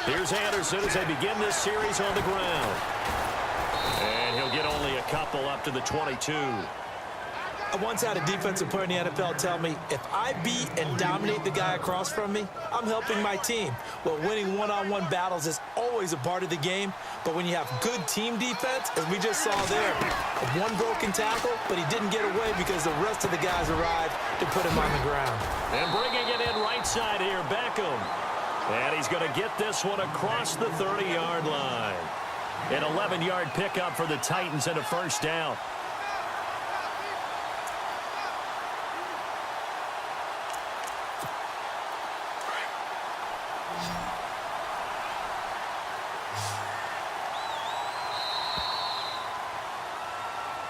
Here's Anderson as they begin this series on the ground. And he'll get only a couple up to the 22. I once had a defensive player in the NFL tell me, if I beat and dominate the guy across from me, I'm helping my team. Well, winning one-on-one battles is always a part of the game, but when you have good team defense, as we just saw there, one broken tackle, but he didn't get away because the rest of the guys arrived to put him on the ground. And bringing it in right side here, Beckham. And he's going to get this one across the 30-yard line. An 11-yard pickup for the Titans and a first down.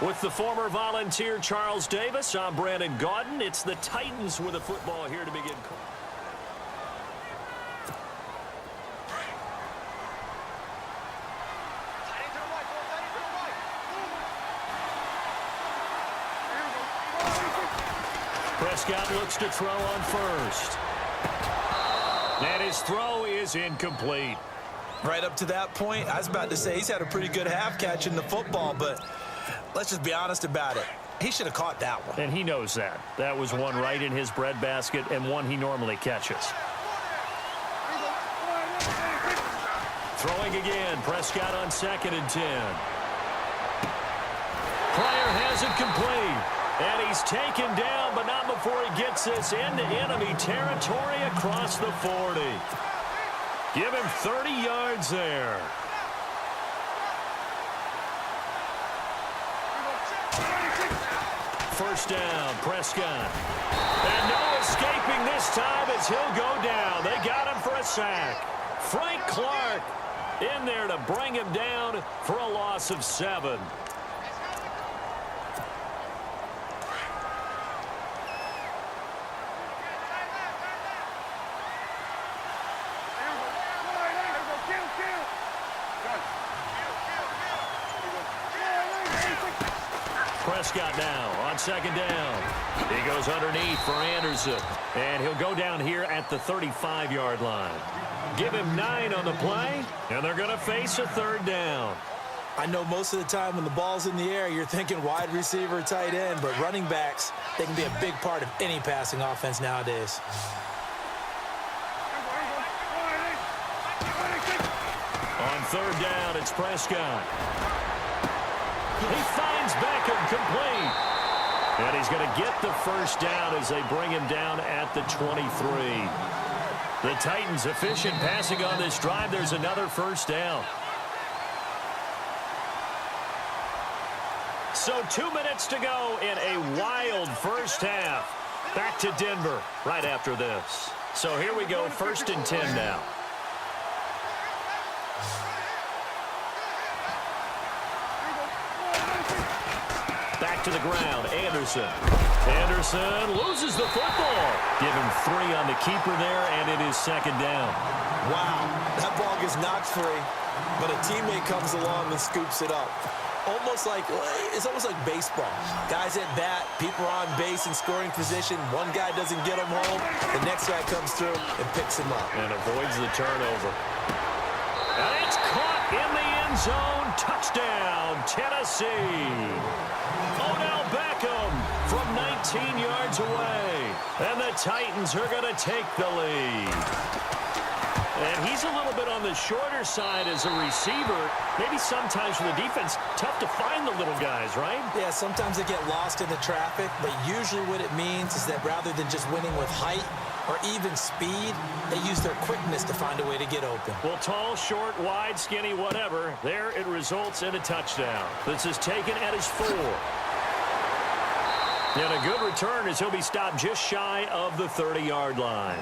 With the former Volunteer Charles Davis, I'm Brandon Gaudin. It's the Titans with the football here to begin. Prescott looks to throw on first. And his throw is incomplete. Right up to that point, I was about to say he's had a pretty good half catching the football, but let's just be honest about it. He should have caught that one. And he knows that. That was one right in his breadbasket and one he normally catches. Throwing again. Prescott on 2nd and 10. Pryor has it complete. And he's taken down, but not before he gets this into enemy territory across the 40. Give him 30 yards there. First down, Prescott. And no escaping this time as he'll go down. They got him for a sack. Frank Clark in there to bring him down for a loss of 7. Prescott now on 2nd down. He goes underneath for Anderson. And he'll go down here at the 35-yard line. Give him 9 on the play, and they're going to face a 3rd down. I know most of the time when the ball's in the air, you're thinking wide receiver, tight end, but running backs, they can be a big part of any passing offense nowadays. On 3rd down, it's Prescott. He finds Beckham complete. And he's going to get the first down as they bring him down at the 23. The Titans efficient passing on this drive. There's another first down. So 2 minutes to go in a wild first half. Back to Denver right after this. So here we go, 1st and 10 now. Back to the ground, Anderson. Anderson loses the football. Give him 3 on the keeper there, and it is 2nd down. Wow, that ball gets knocked free, but a teammate comes along and scoops it up. It's almost like baseball. Guys at bat, people are on base in scoring position. One guy doesn't get him home. The next guy comes through and picks him up. And avoids the turnover. And it's caught in the end zone. Touchdown, Tennessee. Odell Beckham from 19 yards away. And the Titans are going to take the lead. And he's a little bit on the shorter side as a receiver. Maybe sometimes for the defense, tough to find the little guys, right? Yeah, sometimes they get lost in the traffic, but usually what it means is that rather than just winning with height or even speed, they use their quickness to find a way to get open. Well, tall, short, wide, skinny, whatever, there it results in a touchdown. This is taken at his 4. And a good return as he'll be stopped just shy of the 30-yard line.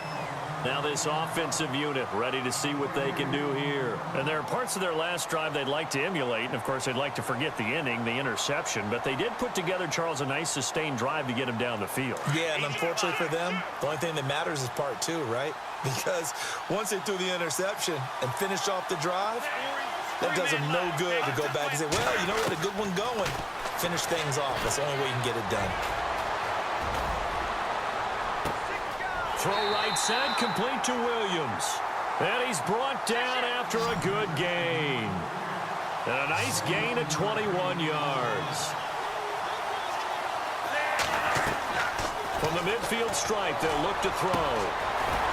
Now this offensive unit ready to see what they can do here. And there are parts of their last drive they'd like to emulate. And, of course, they'd like to forget the inning, the interception. But they did put together, Charles, a nice sustained drive to get him down the field. Yeah, and unfortunately for them, the only thing that matters is part 2, right? Because once they threw the interception and finished off the drive, that does them no good to go back and say, well, you know what, a good one going. Finish things off. That's the only way you can get it done. Throw right side, complete to Williams. And he's brought down after a good gain. And a nice gain of 21 yards. From the midfield stripe, they'll look to throw.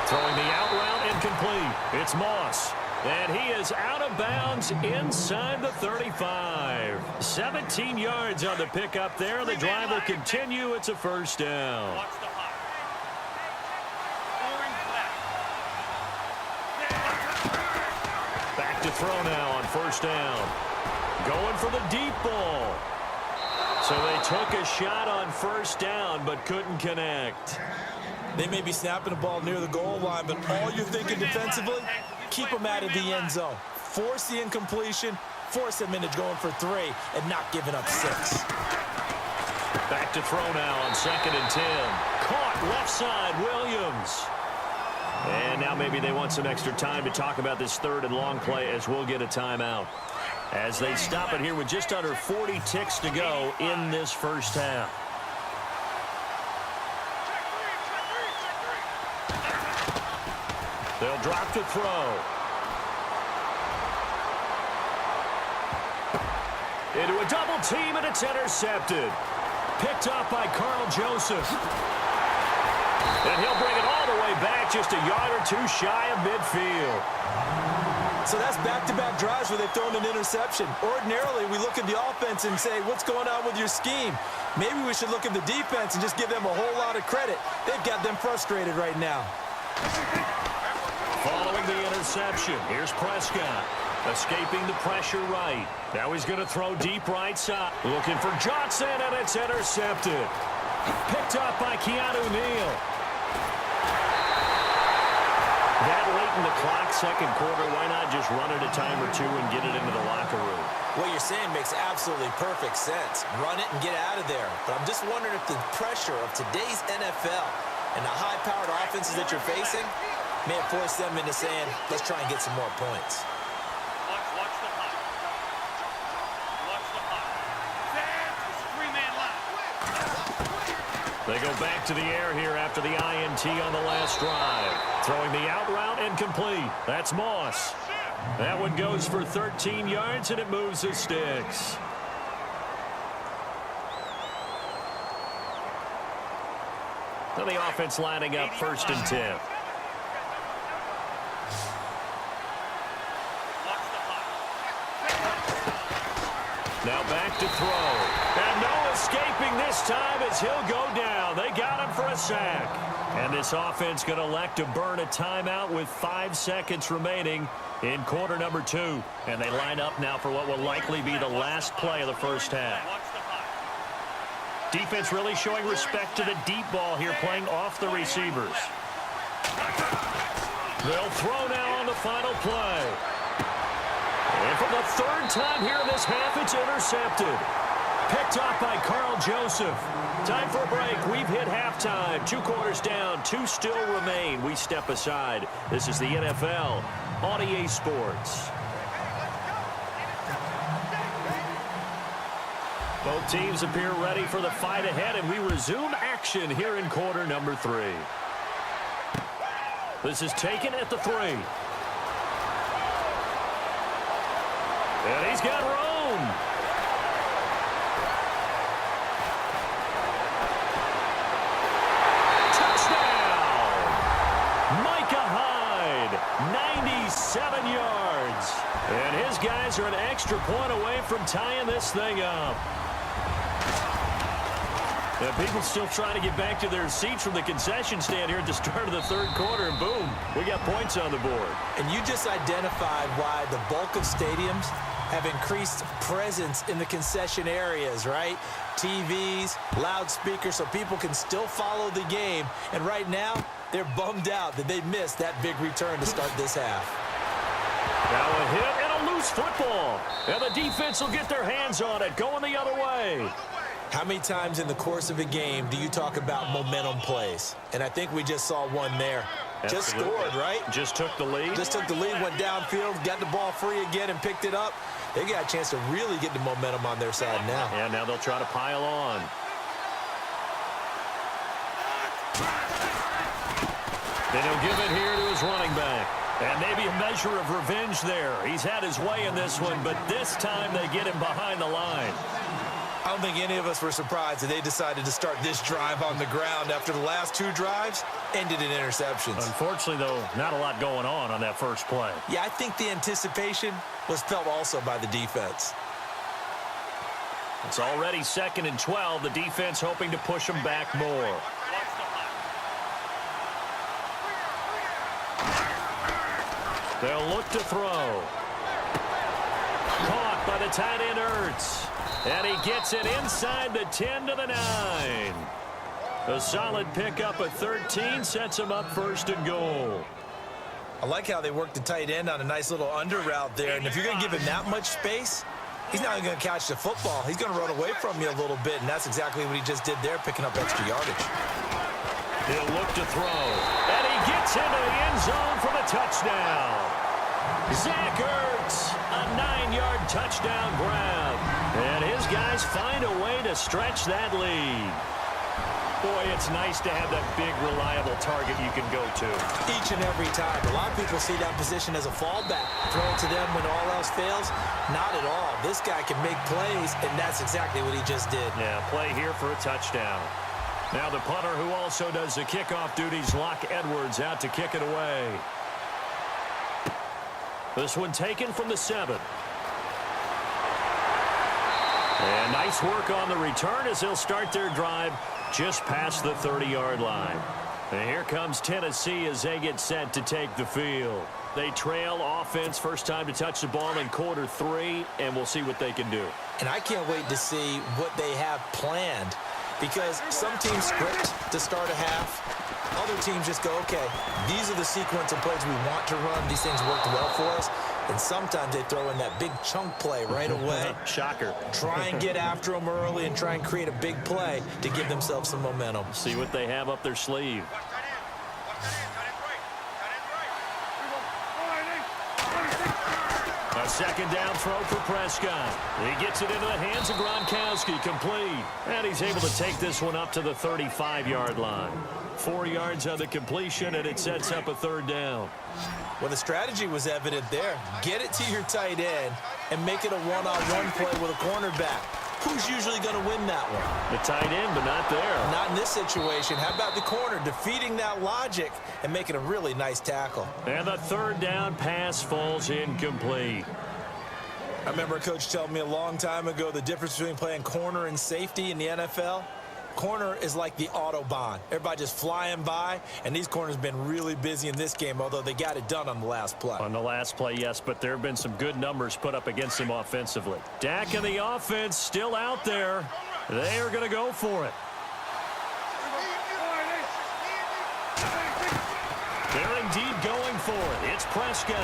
Throwing the out route incomplete. It's Moss. And he is out of bounds inside the 35. 17 yards on the pickup there. The drive will continue. It's a first down. Back to throw now on first down. Going for the deep ball. So they took a shot on first down but couldn't connect. They may be snapping the ball near the goal line, but all you're thinking defensively, keep them out of the end zone. Force the incompletion, force them into going for 3, and not giving up 6. Back to throw now on 2nd and 10. Caught left side, Williams. And now maybe they want some extra time to talk about this 3rd and long play as we'll get a timeout. As they stop it here with just under 40 ticks to go in this first half. They'll drop to throw. Into a double team, and it's intercepted. Picked up by Carl Joseph. And he'll bring it all the way back, just a yard or 2 shy of midfield. So that's back-to-back drives where they've thrown an interception. Ordinarily, we look at the offense and say, what's going on with your scheme? Maybe we should look at the defense and just give them a whole lot of credit. They've got them frustrated right now. Following the interception, here's Prescott. Escaping the pressure right. Now he's going to throw deep right side. Looking for Johnson, and it's intercepted. Picked up by Keanu Neal. That late in the clock, second quarter, why not just run it a time or 2 and get it into the locker room? What you're saying makes absolutely perfect sense. Run it and get out of there. But I'm just wondering if the pressure of today's NFL and the high-powered offenses that you're facing may have forced them into saying, let's try and get some more points. Watch the hot. Watch the hot. It's a 3-man line. They go back to the air here after the INT on the last drive. Throwing the out route incomplete. That's Moss. That one goes for 13 yards, and it moves the sticks. So the offense lining up 1st and 10. Now back to throw. And no escaping this time as he'll go down. They got him for a sack. And this offense going to elect to burn a timeout with 5 seconds remaining in quarter number 2. And they line up now for what will likely be the last play of the first half. Defense really showing respect to the deep ball here, playing off the receivers. They'll throw now on the final play. And for the 3rd time here in this half, it's intercepted. Picked up by Carl Joseph. Time for a break. We've hit halftime. 2 quarters down. 2 still remain. We step aside. This is the NFL on EA Sports. Both teams appear ready for the fight ahead, and we resume action here in quarter number 3. This is taken at the 3. And he's got room. Touchdown! Micah Hyde, 97 yards. And his guys are an extra point away from tying this thing up. And people still trying to get back to their seats from the concession stand here at the start of the 3rd quarter, and boom, we got points on the board. And you just identified why the bulk of stadiums have increased presence in the concession areas, right? TVs, loudspeakers, so people can still follow the game. And right now, they're bummed out that they missed that big return to start this half. Now a hit and a loose football. And the defense will get their hands on it, going the other way. How many times in the course of a game do you talk about momentum plays? And I think we just saw one there. Absolutely. Just scored, right? Just took the lead. Just took the lead, went downfield, got the ball free again, and picked it up. They got a chance to really get the momentum on their side now. Yeah, now they'll try to pile on. Then he'll give it here to his running back. And maybe a measure of revenge there. He's had his way in this one, but this time they get him behind the line. I don't think any of us were surprised that they decided to start this drive on the ground after the last two drives ended in interceptions. Unfortunately, though, not a lot going on that first play. Yeah, I think the anticipation was felt also by the defense. It's already 2nd and 12. The defense hoping to push them back more. They'll look to throw. Caught by the tight end, Ertz. And he gets it inside the 10 to the 9. A solid pickup at 13 sets him up 1st and goal. I like how they work the tight end on a nice little under route there. And if you're going to give him that much space, he's not going to catch the football. He's going to run away from you a little bit, and that's exactly what he just did there, picking up extra yardage. He'll look to throw. And he gets into the end zone for the touchdown. Zach Ertz, a 9-yard touchdown grab. And his guys find a way to stretch that lead. Boy, it's nice to have that big, reliable target you can go to. Each and every time. A lot of people see that position as a fallback. Throw it to them when all else fails. Not at all. This guy can make plays, and that's exactly what he just did. Yeah, play here for a touchdown. Now the punter, who also does the kickoff duties, Locke Edwards, out to kick it away. This one taken from the 7. And nice work on the return as they'll start their drive just past the 30-yard line. And here comes Tennessee as they get set to take the field. They trail offense, first time to touch the ball in quarter 3, and we'll see what they can do. And I can't wait to see what they have planned, because some teams script to start a half. Other teams just go, okay, these are the sequence of plays we want to run. These things worked well for us. And sometimes they throw in that big chunk play right away. Shocker. Try and get after them early and try and create a big play to give themselves some momentum. See what they have up their sleeve. A 2nd down throw for Prescott. He gets it into the hands of Gronkowski, complete. And he's able to take this one up to the 35-yard line. 4 yards on the completion, and it sets up a 3rd down. Well, the strategy was evident there. Get it to your tight end and make it a one-on-one play with a cornerback. Who's usually going to win that one? The tight end, but not there. Not in this situation. How about the corner defeating that logic and making a really nice tackle? And the 3rd down pass falls incomplete. I remember a coach telling me a long time ago the difference between playing corner and safety in the NFL. Corner is like the Autobahn. Everybody just flying by, and these corners have been really busy in this game, although they got it done on the last play. On the last play, yes, but there have been some good numbers put up against him offensively. Dak and the offense still out there. They are going to go for it. They're indeed going for it. It's Prescott.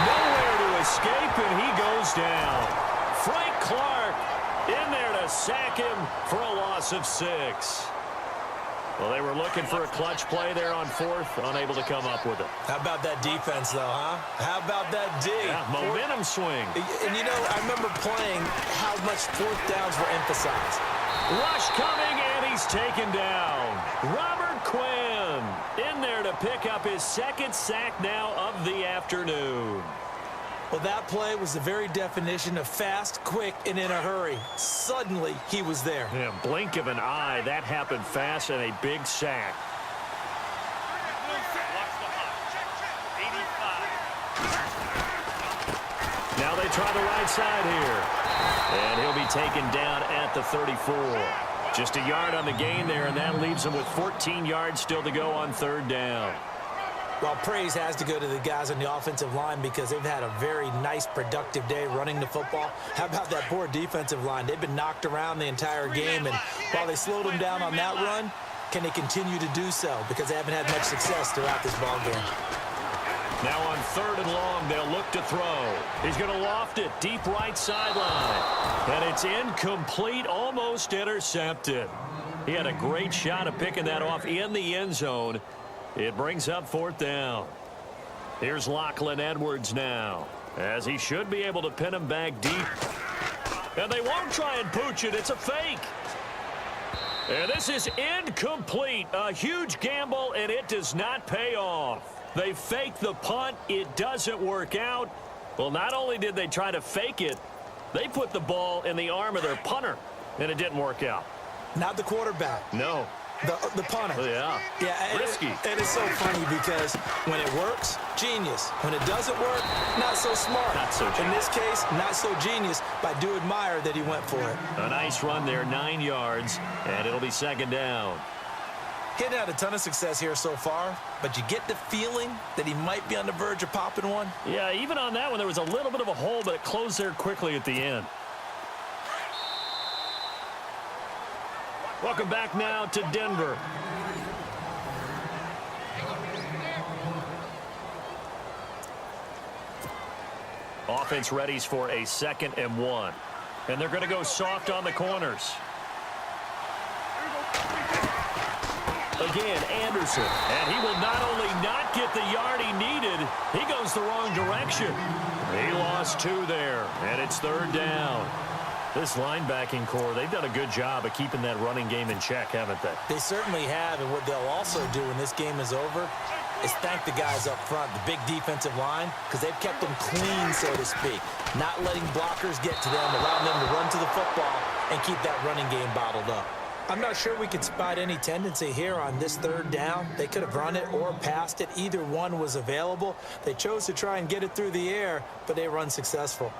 Nowhere to escape, and he goes down. Frank Clark in there to sack him for a loss of 6. Well, they were looking for a clutch play there on 4th, unable to come up with it. How about that defense, though, huh? How about that D? Yeah, momentum swing. And, you know, I remember playing how much 4th downs were emphasized. Rush coming, and he's taken down. Robert Quinn in there to pick up his 2nd sack now of the afternoon. Well, that play was the very definition of fast, quick, and in a hurry. Suddenly, he was there. Yeah, blink of an eye. That happened fast and a big sack. Now they try the right side here. And he'll be taken down at the 34. Just a yard on the gain there, and that leaves him with 14 yards still to go on 3rd down. Well, praise has to go to the guys on the offensive line because they've had a very nice, productive day running the football. How about that poor defensive line? They've been knocked around the entire game, and while they slowed them down on that run, can they continue to do so? Because they haven't had much success throughout this ball game. Now on 3rd and long, they'll look to throw. He's going to loft it deep right sideline. And it's incomplete, almost intercepted. He had a great shot at picking that off in the end zone. It brings up 4th down. Here's Lachlan Edwards now, as he should be able to pin him back deep. And they won't try and pooch it. It's a fake. And this is incomplete. A huge gamble, and it does not pay off. They fake the punt. It doesn't work out. Well, not only did they try to fake it, they put the ball in the arm of their punter, and it didn't work out. Not the quarterback. No. The punter. Yeah. Yeah, risky. And it's so funny because when it works, genius. When it doesn't work, not so smart. Not so genius. In this case, not so genius, but I do admire that he went for it. A nice run there, 9 yards, and it'll be second down. He hadn't had a ton of success here so far, but you get the feeling that he might be on the verge of popping one. Yeah, even on that one, there was a little bit of a hole, but it closed there quickly at the end. Welcome back now to Denver. Offense readies for a 2nd and 1. And they're going to go soft on the corners. Again, Anderson. And he will not only not get the yard he needed, he goes the wrong direction. He lost 2 there, and it's 3rd down. This linebacking core, they've done a good job of keeping that running game in check, haven't they? They certainly have, and what they'll also do when this game is over is thank the guys up front, the big defensive line, because they've kept them clean, so to speak. Not letting blockers get to them, allowing them to run to the football and keep that running game bottled up. I'm not sure we could spot any tendency here on this 3rd down. They could have run it or passed it. Either one was available. They chose to try and get it through the air, but they were unsuccessful.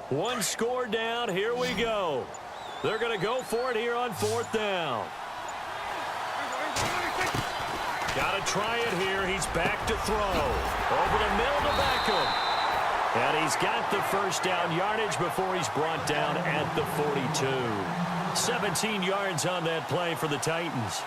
One score down. Here we go. They're going to go for it here on 4th down. Got to try it here. He's back to throw. Over the middle to Beckham. And he's got the 1st down yardage before he's brought down at the 42. 17 yards on that play for the Titans.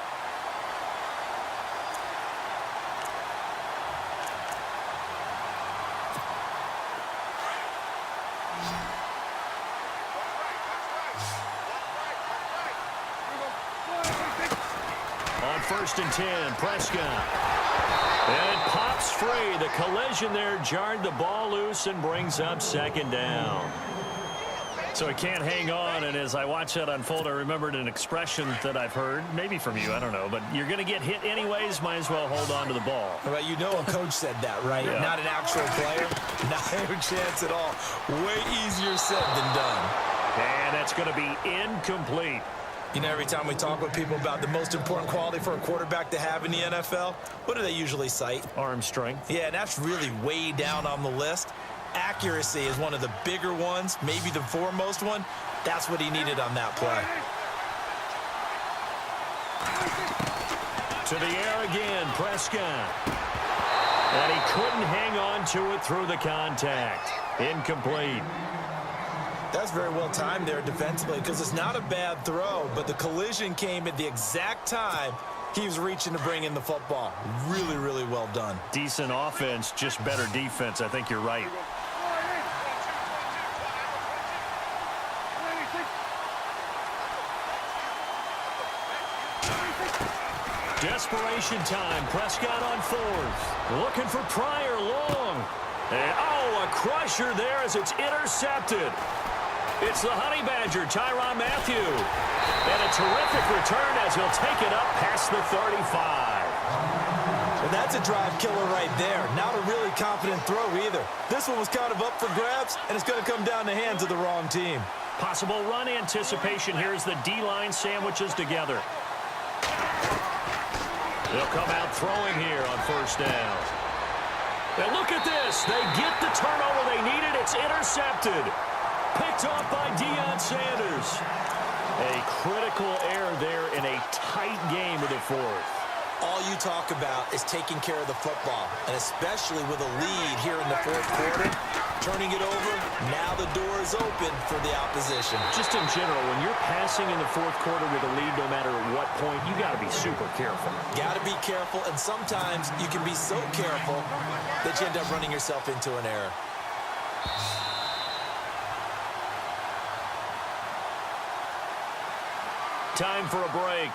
On 1st and 10, Prescott. And it pops free. The collision there jarred the ball loose and brings up 2nd down. So he can't hang on, and as I watch that unfold, I remembered an expression that I've heard, maybe from you, I don't know, but you're going to get hit anyways, might as well hold on to the ball. Well, you know a coach said that, right? Yeah. Not an actual player. Not a chance at all. Way easier said than done. And that's going to be incomplete. You know, every time we talk with people about the most important quality for a quarterback to have in the NFL, what do they usually cite? Arm strength. Yeah, and that's really way down on the list. Accuracy is one of the bigger ones, maybe the foremost one. That's what he needed on that play. To the air again, Prescott. And he couldn't hang on to it through the contact. Incomplete. That's very well timed there defensively because it's not a bad throw, but the collision came at the exact time he was reaching to bring in the football. Really, really well done. Decent offense, just better defense. I think you're right. Desperation time. Prescott on 4th. Looking for Pryor long. And, oh, a crusher there as it's intercepted. It's the Honey Badger, Tyrann Mathieu. And a terrific return as he'll take it up past the 35. And that's a drive killer right there. Not a really confident throw either. This one was kind of up for grabs, and it's going to come down the hands of the wrong team. Possible run anticipation here as the D-line sandwiches together. They'll come out throwing here on 1st down. And look at this. They get the turnover they needed. It's intercepted. Picked off by Deion Sanders. A critical error there in a tight game of the 4th. All you talk about is taking care of the football, and especially with a lead here in the 4th quarter, turning it over, now the door is open for the opposition. Just in general, when you're passing in the 4th quarter with a lead, no matter at what point, you got to be super careful. Got to be careful, and sometimes you can be so careful that you end up running yourself into an error. Time for a break.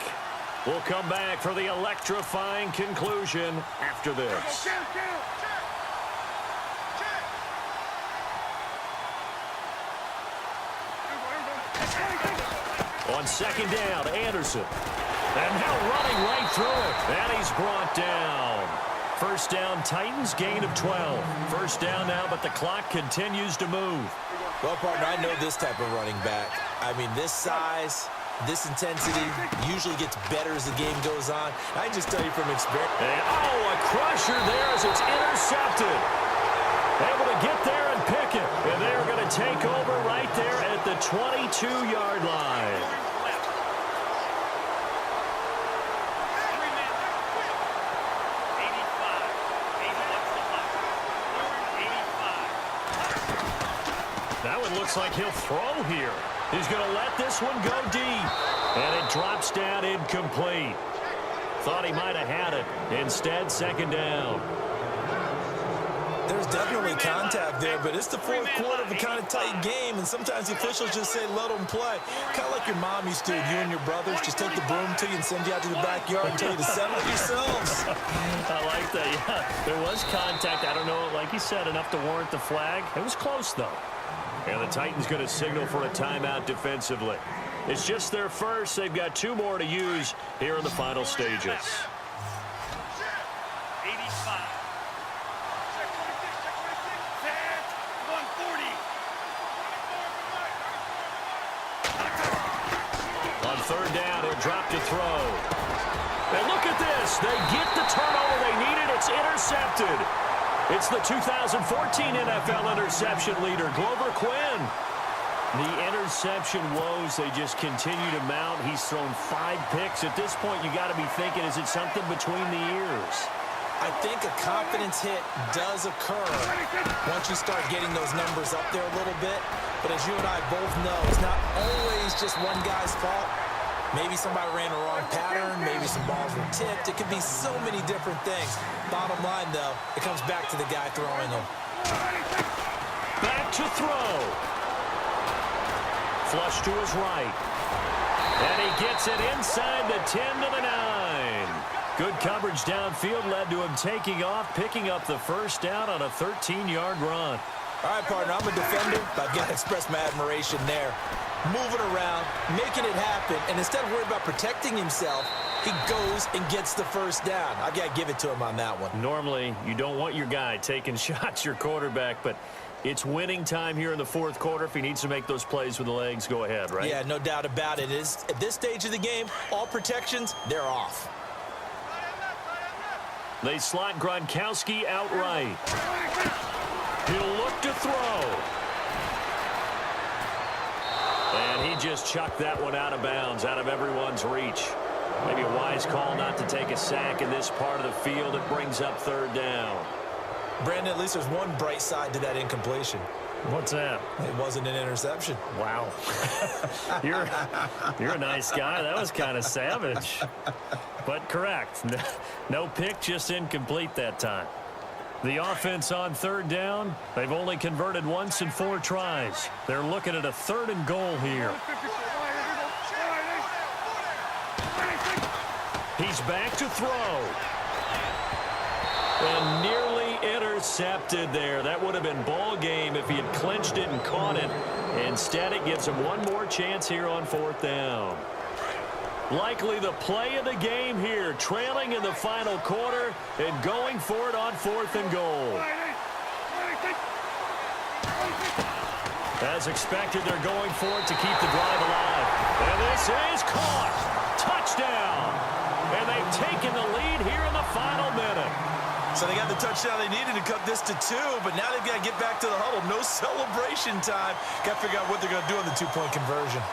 We'll come back for the electrifying conclusion after this. On second down, Anderson. And now running right through it. And he's brought down. First down, Titans, gain of 12. First down now, but the clock continues to move. Well, partner, I know this type of running back. I mean, this size, this intensity usually gets better as the game goes on. I can just tell you from experience. And, oh, a crusher there as it's intercepted. Able to get there and pick it. And they're going to take over right there at the 22-yard line. That one looks like he'll throw here. He's going to let this one go deep. And it drops down incomplete. Thought he might have had it. Instead, second down. There's definitely contact there, but it's the fourth quarter of a kind of tight game, and sometimes the officials just say, let them play. Kind of like your mom used to, you and your brothers, just take the broom to you and send you out to the backyard and tell you to settle it yourselves. I like that, yeah. There was contact. I don't know, like you said, enough to warrant the flag. It was close, though. And the Titans going to signal for a timeout defensively. It's just their first. They've got two more to use here in the final stages. 85. Set. 140. On third down, he'll drop to throw. And look at this. They get the turnover they needed. It's intercepted. It's the 2014 NFL interception leader, Glover Quinn. The interception woes, they just continue to mount. He's thrown 5 picks. At this point, you got to be thinking, is it something between the ears? I think a confidence hit does occur once you start getting those numbers up there a little bit. But as you and I both know, it's not always just one guy's fault. Maybe somebody ran a wrong pattern. Maybe some balls were tipped. It could be so many different things. Bottom line, though, it comes back to the guy throwing them. Back to throw. Flush to his right. And he gets it inside the 10 to the 9. Good coverage downfield led to him taking off, picking up the first down on a 13-yard run. All right, partner, I'm a defender, but I've got to express my admiration there. Moving around, making it happen, and instead of worrying about protecting himself, he goes and gets the first down. I got to give it to him on that one. Normally, you don't want your guy taking shots, your quarterback, but it's winning time here in the fourth quarter. If he needs to make those plays with the legs, go ahead, right? Yeah, no doubt about it. At this stage of the game, all protections, they're off. They slot Gronkowski outright. He'll look to throw. And he just chucked that one out of bounds, out of everyone's reach. Maybe a wise call not to take a sack in this part of the field. It brings up third down. Brandon, at least there's one bright side to that incompletion. What's that? It wasn't an interception. Wow. You're a nice guy. That was kind of savage. But correct. No pick, just incomplete that time. The offense on third down, they've only converted once in 4 tries. They're looking at a 3rd and goal here. He's back to throw. And nearly intercepted there. That would have been ball game if he had clinched it and caught it. Instead, it gives him one more chance here on 4th down. Likely the play of the game here, trailing in the final quarter and going for it on 4th and goal. As expected, they're going for it to keep the drive alive. And this is caught. Touchdown. And they've taken the lead here in the final minute. So they got the touchdown they needed to cut this to 2, but now they've got to get back to the huddle. No celebration time. Got to figure out what they're going to do on the 2-point conversion.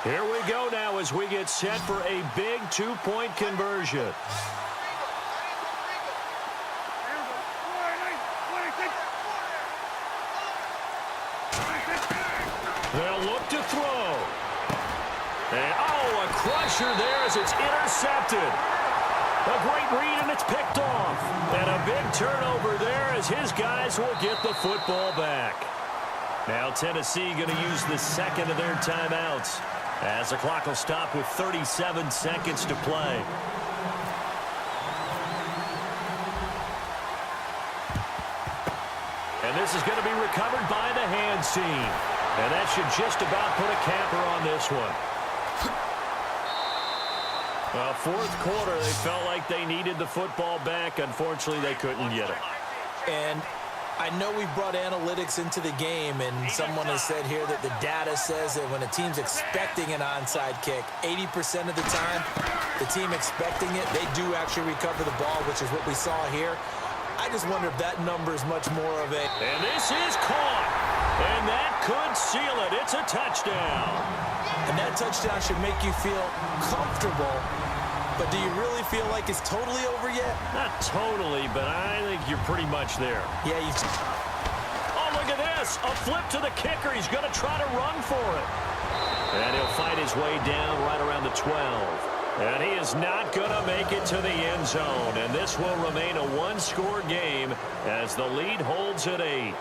Here we go now as we get set for a big 2-point conversion. They'll look to throw. And, oh, a crusher there as it's intercepted. A great read, and it's picked off. And a big turnover there as his guys will get the football back. Now Tennessee going to use the second of their timeouts as the clock will stop with 37 seconds to play. And this is going to be recovered by the hands team. And that should just about put a capper on this one. Well, fourth quarter, they felt like they needed the football back. Unfortunately, they couldn't get it. And I know we brought analytics into the game, and someone has said here that the data says that when a team's expecting an onside kick, 80% of the time, the team expecting it, they do actually recover the ball, which is what we saw here. I just wonder if that number is much more of a... And this is caught. And that could seal it. It's a touchdown. And that touchdown should make you feel comfortable. But do you really feel like it's totally over yet? Not totally, but I think you're pretty much there. Yeah, Oh, look at this. A flip to the kicker. He's going to try to run for it. And he'll fight his way down right around the 12. And he is not going to make it to the end zone. And this will remain a one-score game as the lead holds at 8.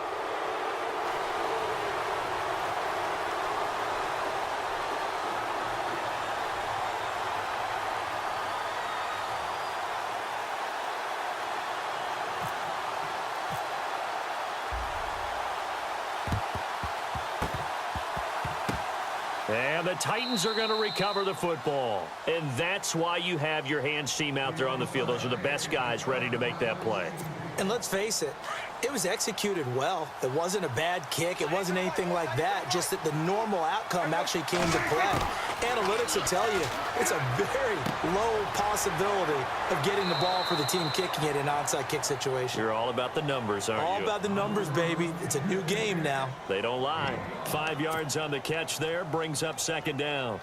And the Titans are going to recover the football. And that's why you have your hands team out there on the field. Those are the best guys ready to make that play. And let's face it, it was executed well. It wasn't a bad kick. It wasn't anything like that. Just that the normal outcome actually came to play. Analytics will tell you it's a very low possibility of getting the ball for the team kicking it in an onside kick situation. You're all about the numbers, aren't you? All about the numbers, baby. It's a new game now. They don't lie. 5 yards on the catch there brings up second down.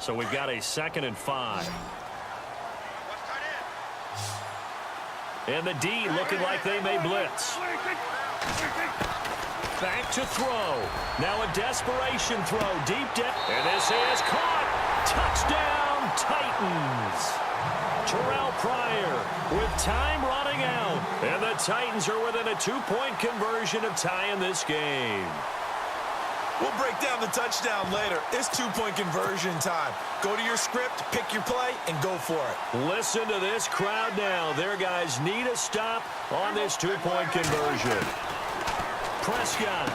So we've got a 2nd and 5. And the D looking like they may blitz. Back to throw. Now a desperation throw deep down. And this is caught. Touchdown, Titans. Terrell Pryor with time running out. And the Titans are within a 2-point conversion of tying this game. We'll break down the touchdown later. It's 2-point conversion time. Go to your script, pick your play, and go for it. Listen to this crowd now. Their guys need a stop on this 2-point conversion. Prescott.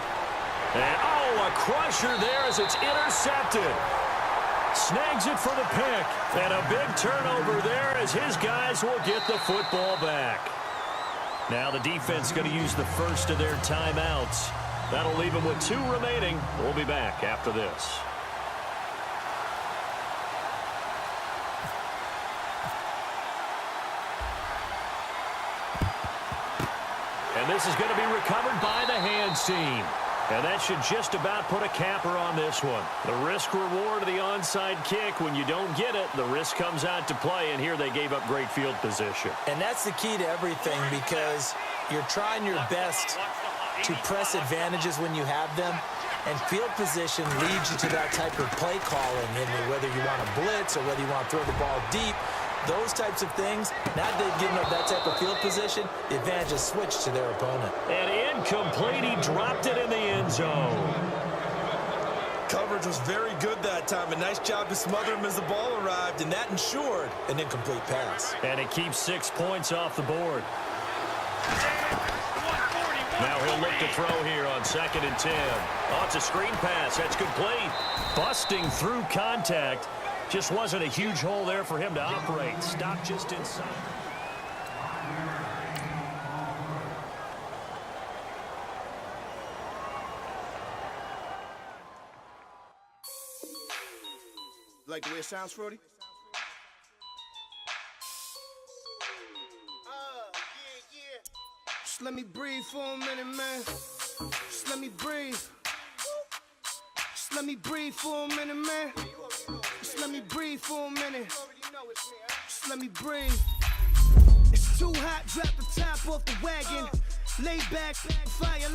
And, oh, a crusher there as it's intercepted. Snags it for the pick. And a big turnover there as his guys will get the football back. Now the defense going to use the first of their timeouts. That'll leave them with 2 remaining. We'll be back after this. And this is going to be recovered by the hands team. And that should just about put a capper on this one. The risk-reward of the onside kick, when you don't get it, the risk comes out to play, and here they gave up great field position. And that's the key to everything, because you're trying your best to press advantages when you have them, and field position leads you to that type of play calling, and whether you want to blitz or whether you want to throw the ball deep, those types of things. Now that they've given up that type of field position, the advantage is switched to their opponent. And incomplete, he dropped it in the end zone. Coverage was very good that time. A nice job to smother him as the ball arrived, and that ensured an incomplete pass. And it keeps 6 points off the board. Now he'll look to throw here on 2nd and 10. Oh, it's a screen pass. That's complete. Busting through contact. Just wasn't a huge hole there for him to operate. Stopped just inside. Like the way it sounds, Frody? Just let me breathe for a minute, man. Just let me breathe. Just let me breathe for a minute, man. Just let me breathe for a minute. Just let me breathe. It's too hot, drop the top off the wagon. Lay back, fire